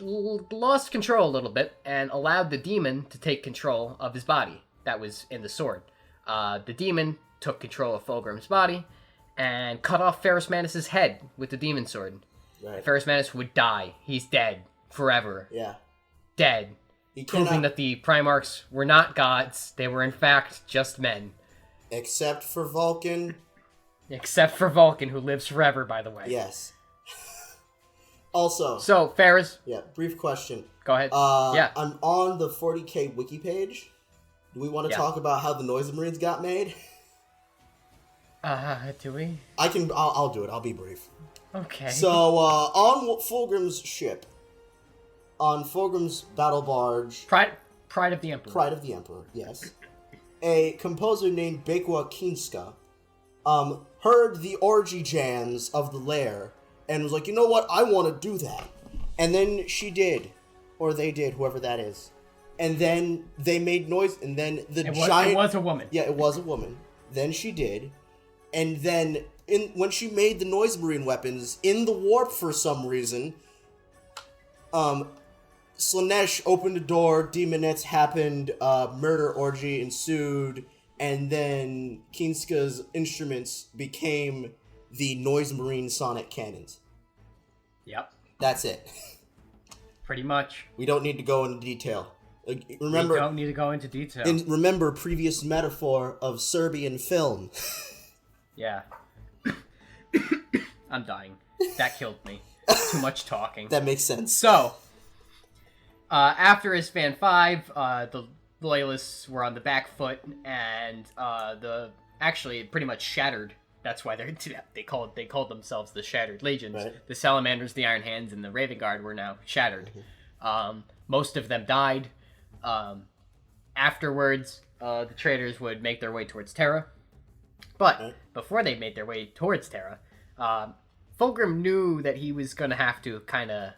S2: lost control a little bit and allowed the demon to take control of his body that was in the sword. The demon took control of Fulgrim's body and cut off Ferrus Manus' head with the demon sword.
S1: Right.
S2: Ferrus Manus would die. He's dead forever.
S1: Yeah.
S2: Dead. Proving that the Primarchs were not gods. They were in fact just men.
S1: Except for Vulcan.
S2: Except for Vulcan, who lives forever, by the way.
S1: Yes. Also.
S2: So, Ferrus.
S1: Yeah, brief question.
S2: Go ahead.
S1: Yeah. I'm on the 40K wiki page. Do we want to talk about how the Noise Marines got made?
S2: Do we?
S1: I'll do it. I'll be brief.
S2: Okay.
S1: So, on Fulgrim's ship, on Fulgrim's battle barge...
S2: Pride of the Emperor.
S1: Pride of the Emperor, yes. A composer named Bekwa Kinska heard the orgy jams of the lair and was like, you know what, I want to do that. And then she did. Or they did, whoever that is. And then they made noise, and then giant...
S2: It was a woman.
S1: Yeah, it was a woman. Then she did. And then, when she made the noise marine weapons, in the warp for some reason, Slaanesh opened the door, demonettes happened, murder orgy ensued, and then Kinska's instruments became the noise marine sonic cannons.
S2: Yep.
S1: That's it.
S2: Pretty much.
S1: We don't need to go into detail. Remember,
S2: we don't need to go into detail.
S1: And remember previous metaphor of Serbian film.
S2: Yeah. I'm dying. That killed me. Too much talking.
S1: That makes sense.
S2: So, after Ispan 5, the Loyalists were on the back foot, and actually it pretty much shattered. That's why they called themselves the Shattered Legions.
S1: Right.
S2: The Salamanders, the Iron Hands, and the Raven Guard were now shattered. Most of them died. Afterwards, the traitors would make their way towards Terra. But before they made their way towards Terra, Fulgrim knew that he was going to have to kind of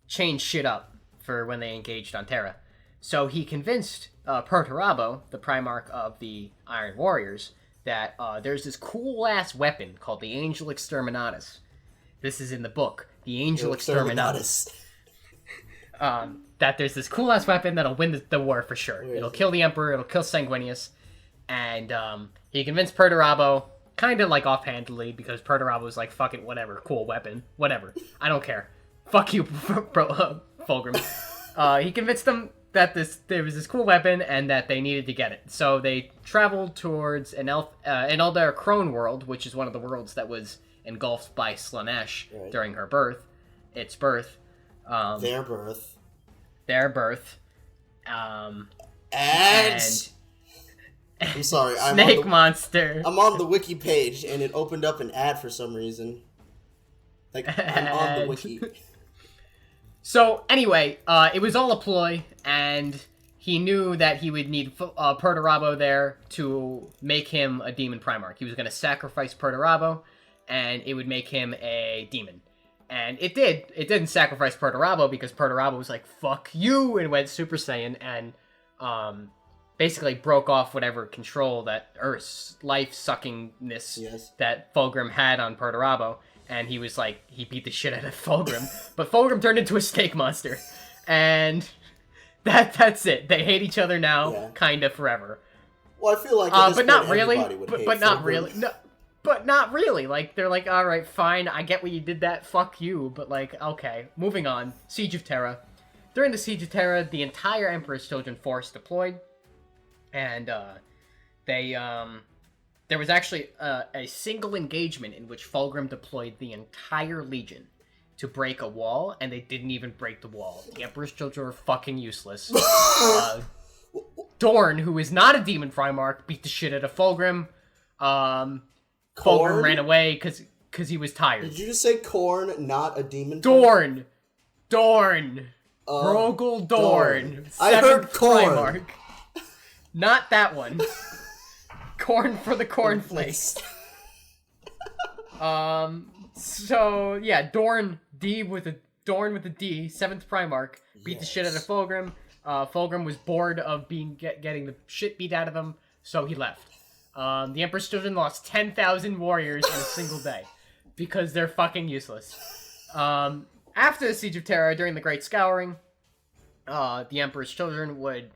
S2: change shit up for when they engaged on Terra. So he convinced Perturabo, the primarch of the Iron Warriors, that there's this cool-ass weapon called the Angel Exterminatus. This is in the book, the Angel Exterminatus. That there's this cool-ass weapon that'll win the war for sure. It'll kill the Emperor, it'll kill Sanguinius. And he convinced Perturabo, kind of like offhandedly, because Perturabo was like, fuck it, whatever, cool weapon, whatever. I don't care. Fuck you, Fulgrim. He convinced them that there was this cool weapon and that they needed to get it. So they traveled towards an Eldar Crone world, which is one of the worlds that was engulfed by Slaanesh during her birth. Its birth.
S1: Their birth.
S2: And
S1: I'm sorry.
S2: Snake Monster.
S1: I'm on the wiki page, and it opened up an ad for some reason. Like, I'm on the wiki.
S2: So, anyway, it was all a ploy, and he knew that he would need Perturabo there to make him a demon primarch. He was going to sacrifice Perturabo, and it would make him a demon. And it did. It didn't sacrifice Perturabo, because Perturabo was like, fuck you, and went Super Saiyan, and basically broke off whatever control that life-suckingness that Fulgrim had on Perturabo. And he was like, he beat the shit out of Fulgrim. But Fulgrim turned into a snake monster. And that's it. They hate each other now, kind of forever.
S1: Well, I feel like
S2: but not really. But not really. No, but not really. Like, they're like, all right, fine. I get what you did that. Fuck you. But like, okay. Moving on. Siege of Terra. During the Siege of Terra, the entire Emperor's Children force deployed. And there was actually a single engagement in which Fulgrim deployed the entire Legion to break a wall, and they didn't even break the wall. The Emperor's Children were fucking useless. Dorn, who is not a demon primarch, beat the shit out of Fulgrim. Fulgrim ran away because he was tired.
S1: Did you just say Korn, not a demon
S2: primarch? Dorn! Rogel Dorn.
S1: I heard Korn.
S2: Primarch. Not that one. Corn for the cornflakes. So yeah, Dorn with a D, 7th Primarch, beat the shit out of Fulgrim. Fulgrim was bored of getting the shit beat out of him, so he left. The Emperor's Children lost 10,000 warriors in a single day because they're fucking useless. After the Siege of Terra, during the Great Scouring, the Emperor's Children would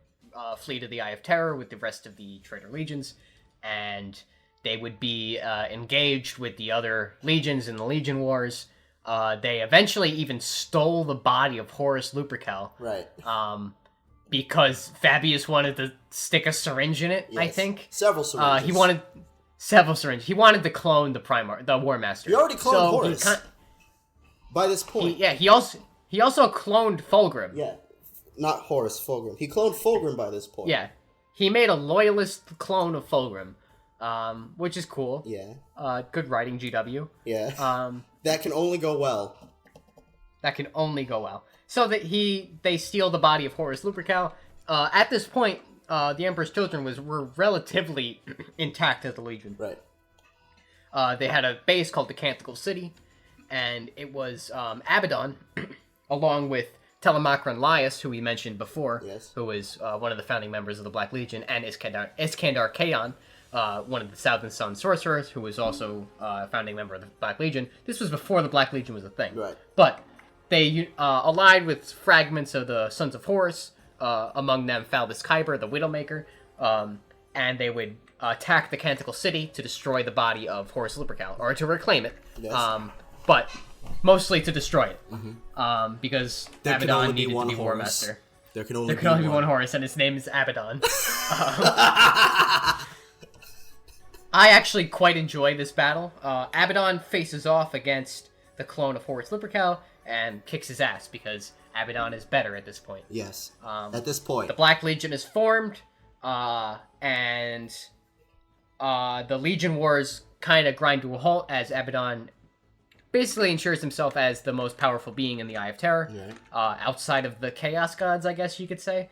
S2: flee to the Eye of Terror with the rest of the traitor legions, and they would be engaged with the other legions in the Legion Wars. They eventually even stole the body of Horus Lupercal.
S1: Right.
S2: Because Fabius wanted to stick a syringe in it, I think.
S1: Several syringes.
S2: He wanted several syringes. He wanted to clone the War Master.
S1: He already cloned Horus. By this point.
S2: He also cloned Fulgrim.
S1: Yeah. Not Horus, Fulgrim. He cloned Fulgrim by this point.
S2: Yeah. He made a loyalist clone of Fulgrim, which is cool.
S1: Yeah.
S2: Good writing, GW.
S1: Yeah. That can only go well. So that they steal the body of Horus Lupercal. At this point, the Emperor's Children were relatively intact as the Legion. Right.
S2: They had a base called the Canticle City, and it was Abaddon, along with Telemachron Laius, who we mentioned before,
S1: Yes.
S2: who was one of the founding members of the Black Legion, and Iskandar Kaon, one of the Southern Sun sorcerers, who was also a founding member of the Black Legion. This was before the Black Legion was a thing.
S1: Right.
S2: But they allied with fragments of the Sons of Horus, among them Falbus Kyber, the Widowmaker, and they would attack the Canticle City to destroy the body of Horus Lupercal, or to reclaim it.
S1: Yes.
S2: But mostly to destroy it, because
S1: There can
S2: Abaddon
S1: only be
S2: needed
S1: one
S2: to be War
S1: Horus.
S2: Master.
S1: There can only
S2: be one Horus, and his name is Abaddon. I actually quite enjoy this battle. Abaddon faces off against the clone of Horus Lupercal and kicks his ass because Abaddon is better at this point.
S1: Yes. At this point.
S2: The Black Legion is formed, and the Legion Wars kind of grind to a halt as Abaddon basically ensures himself as the most powerful being in the Eye of Terror, outside of the Chaos Gods, I guess you could say.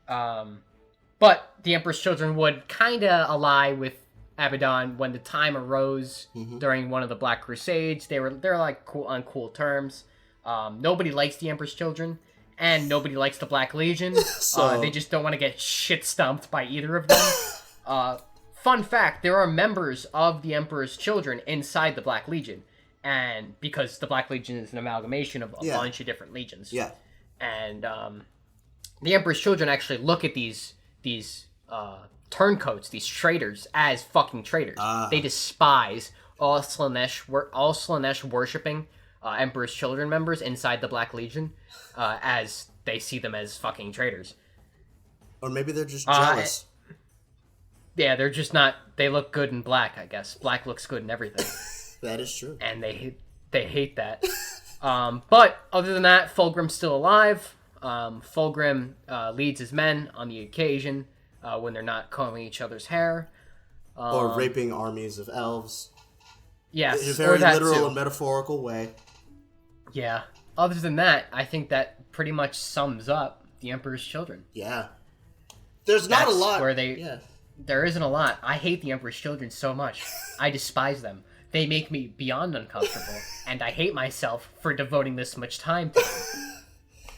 S2: But the Emperor's Children would kind of ally with Abaddon when the time arose during one of the Black Crusades. They're like on cool terms. Nobody likes the Emperor's Children, and nobody likes the Black Legion.
S1: So...
S2: they just don't want to get shit stumped by either of them. Fun fact, there are members of the Emperor's Children inside the Black Legion, and because the Black Legion is an amalgamation of a bunch of different legions. Yeah. And the Emperor's Children actually look at these turncoats, these traitors, as fucking traitors. They despise all Slaanesh worshipping Emperor's Children members inside the Black Legion, as they see them as fucking traitors.
S1: Or maybe they're just jealous.
S2: Yeah, they're just not. They look good in black, I guess. Black looks good in everything.
S1: That is true.
S2: And they hate that. But other than that, Fulgrim's still alive. Fulgrim leads his men on the occasion when they're not combing each other's hair.
S1: Or raping armies of elves.
S2: Yes,
S1: in a very literal and metaphorical way.
S2: Yeah. Other than that, I think that pretty much sums up the Emperor's Children.
S1: Yeah. There's not a lot.
S2: There isn't a lot. I hate the Emperor's Children so much. I despise them. They make me beyond uncomfortable, and I hate myself for devoting this much time to them.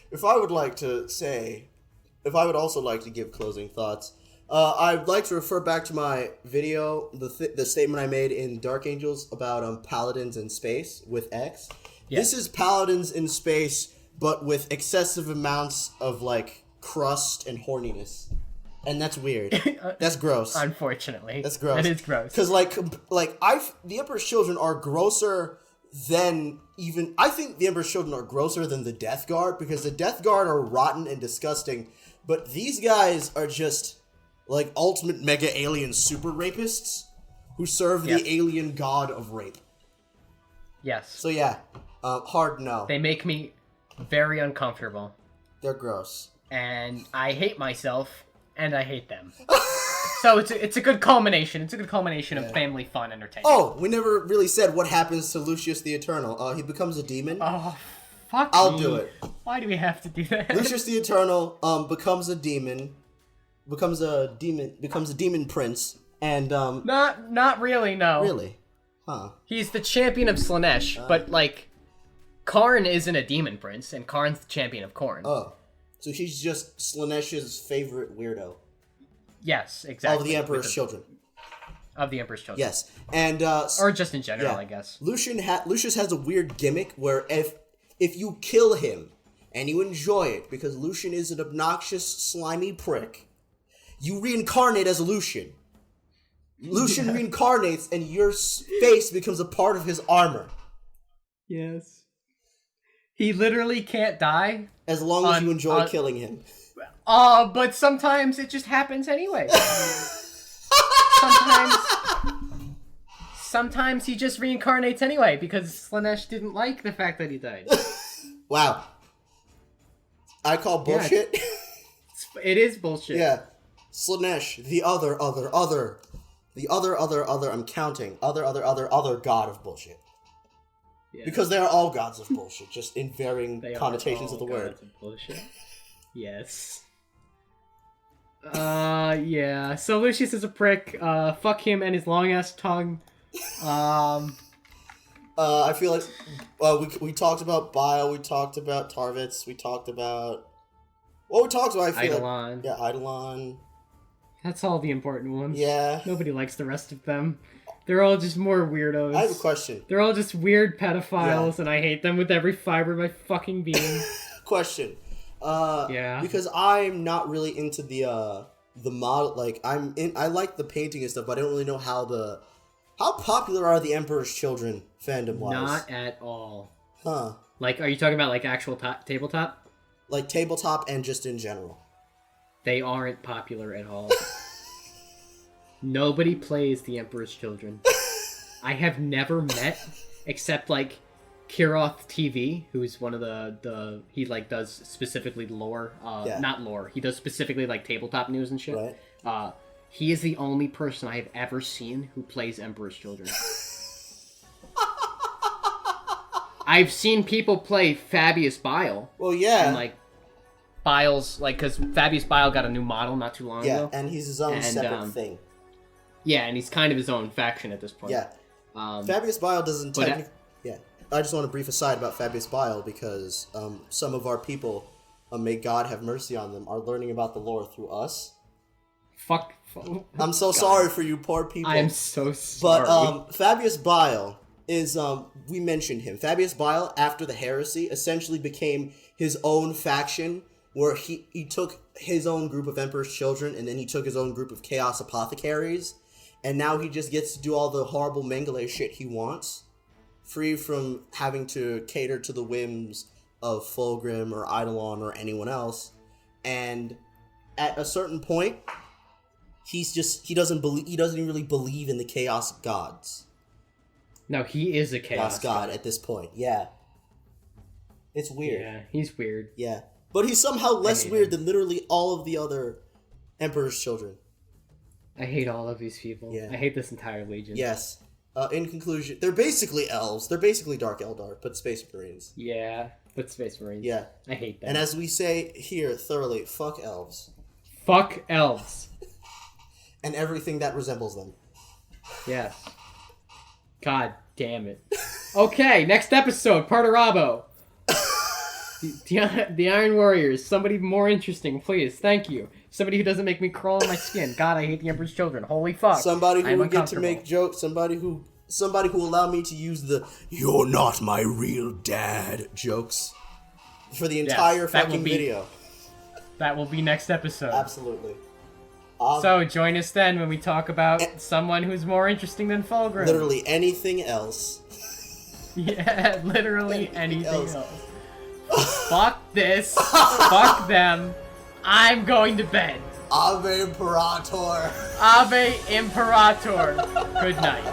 S1: If I would also like to give closing thoughts, I'd like to refer back to my video, the statement I made in Dark Angels about paladins in space with X. Yeah. This is paladins in space, but with excessive amounts of crust and horniness. And that's weird. That's gross.
S2: Unfortunately.
S1: That's gross.
S2: It is gross.
S1: Because, the Emperor's Children are grosser than even... I think the Emperor's Children are grosser than the Death Guard, because the Death Guard are rotten and disgusting, but these guys are just, ultimate mega alien super rapists who serve the alien god of rape.
S2: Yes.
S1: So, yeah. Hard no.
S2: They make me very uncomfortable.
S1: They're gross.
S2: And I hate myself... and I hate them. So it's a good culmination. It's a good culmination of family fun entertainment.
S1: Oh, we never really said what happens to Lucius the Eternal. He becomes a demon.
S2: Oh, fuck
S1: I'll do it.
S2: Why do we have to do that?
S1: Lucius the Eternal becomes a demon. Becomes a demon prince. And
S2: Not really, no.
S1: Really? Huh.
S2: He's the champion of Slaanesh, but Karn isn't a demon prince, and Karn's the champion of Khorne.
S1: Oh. So he's just Slaanesh's favorite weirdo.
S2: Yes, exactly.
S1: Of the Emperor's Children.
S2: Of the Emperor's Children.
S1: Yes. And
S2: or just in general, I guess.
S1: Lucius has a weird gimmick where if you kill him and you enjoy it because Lucian is an obnoxious, slimy prick, you reincarnate as Lucian. Lucian reincarnates and your face becomes a part of his armor.
S2: Yes. He literally can't die.
S1: As long as you enjoy killing him.
S2: But sometimes it just happens anyway. Sometimes he just reincarnates anyway because Slaanesh didn't like the fact that he died.
S1: Wow. I call bullshit.
S2: Yeah, it is bullshit.
S1: Yeah. Slaanesh, the other, I'm counting, other god of bullshit. Yeah. Because they are all gods of bullshit, just in varying connotations of the word.
S2: Gods of bullshit. Yes. Yeah. So Lucius is a prick. Fuck him and his long ass tongue.
S1: I feel like we talked about Bile, we talked about Tarvitz, we talked about... Well, we talked about, I feel
S2: Eidolon.
S1: like... Yeah, Eidolon.
S2: That's all the important ones.
S1: Yeah.
S2: Nobody likes the rest of them. They're all just more weirdos.
S1: I have a question.
S2: They're all just weird pedophiles, and I hate them with every fiber of my fucking being.
S1: Question.
S2: Yeah.
S1: Because I'm not really into the model, like, I like the painting and stuff, but I don't really know how popular are the Emperor's Children fandom-wise?
S2: Not at all.
S1: Huh.
S2: Like, are you talking about, like, actual tabletop?
S1: Like, tabletop and just in general.
S2: They aren't popular at all. Nobody plays the Emperor's Children. I have never met, except, like, Kiroth TV, who's one of the he, like, does specifically lore. Not lore. He does specifically, like, tabletop news and shit.
S1: Right.
S2: He is the only person I have ever seen who plays Emperor's Children. I've seen people play Fabius Bile.
S1: Well, yeah.
S2: And, like, Bile's, like, because Fabius Bile got a new model not too long ago.
S1: Yeah, and he's his own separate thing.
S2: Yeah, and he's kind of his own faction at this point.
S1: Yeah. Fabius Bile doesn't technically... Yeah. I just want a brief aside about Fabius Bile because some of our people, may God have mercy on them, are learning about the lore through us.
S2: Fuck.
S1: I'm so sorry for you poor people.
S2: I am so sorry.
S1: But Fabius Bile is, we mentioned him. Fabius Bile, after the heresy, essentially became his own faction where he took his own group of Emperor's Children and then he took his own group of Chaos Apothecaries. And now he just gets to do all the horrible Mengele shit he wants, free from having to cater to the whims of Fulgrim or Eidolon or anyone else. And at a certain point, he doesn't even really believe in the Chaos Gods.
S2: No, he is a Chaos
S1: God at this point. Yeah. It's weird.
S2: Yeah, he's weird.
S1: Yeah. But he's somehow less weird than literally all of the other Emperor's Children.
S2: I hate all of these people.
S1: Yeah.
S2: I hate this entire legion.
S1: Yes. In conclusion, they're basically elves. They're basically Dark Eldar, but Space Marines.
S2: Yeah, but Space Marines.
S1: Yeah.
S2: I hate them.
S1: And as we say here thoroughly, fuck elves.
S2: Fuck elves.
S1: And everything that resembles them.
S2: Yes. God damn it. Okay, next episode, Partarabo. The Iron Warriors. Somebody more interesting, please. Thank you. Somebody who doesn't make me crawl in my skin. God, I hate the Emperor's Children. Holy fuck.
S1: Somebody who will get to make jokes. Somebody who allow me to use the "you're not my real dad" jokes for the entire fucking video.
S2: That will be next episode.
S1: Absolutely.
S2: So join us then when we talk about someone who's more interesting than Fulgrim.
S1: Literally anything else.
S2: Yeah, literally anything else. Fuck this. Fuck them. I'm going to bed.
S1: Ave Imperator.
S2: Ave Imperator. Good night.